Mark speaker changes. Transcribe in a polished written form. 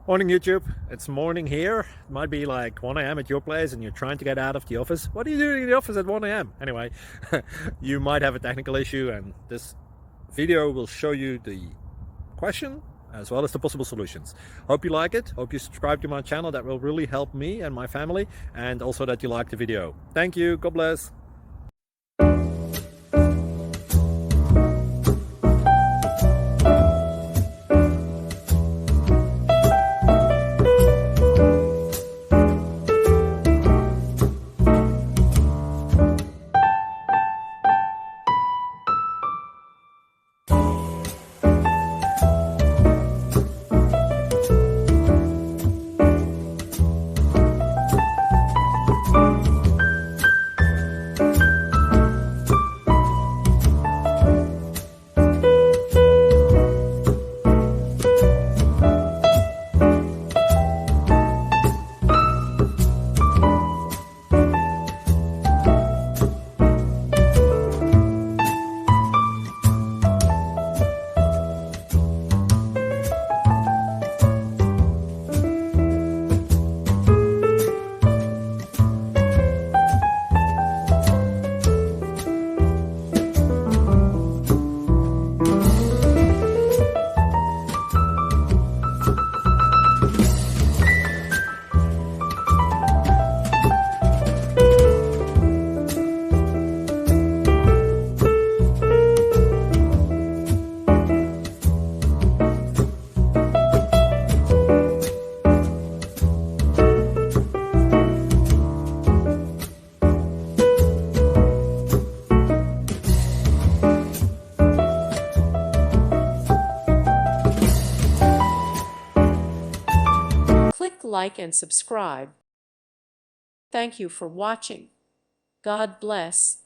Speaker 1: Morning YouTube, it's morning here. It might be like 1 a.m. at your place and you're trying to get out of the office. What are you doing in the office at 1 a.m.? Anyway, you might have a technical issue and this video will show you the question as well as the possible solutions. Hope you like it, hope you subscribe to my channel. That will really help me and my family, and also that you like the video. Thank you, God bless.
Speaker 2: Click like and subscribe. Thank you for watching. God bless.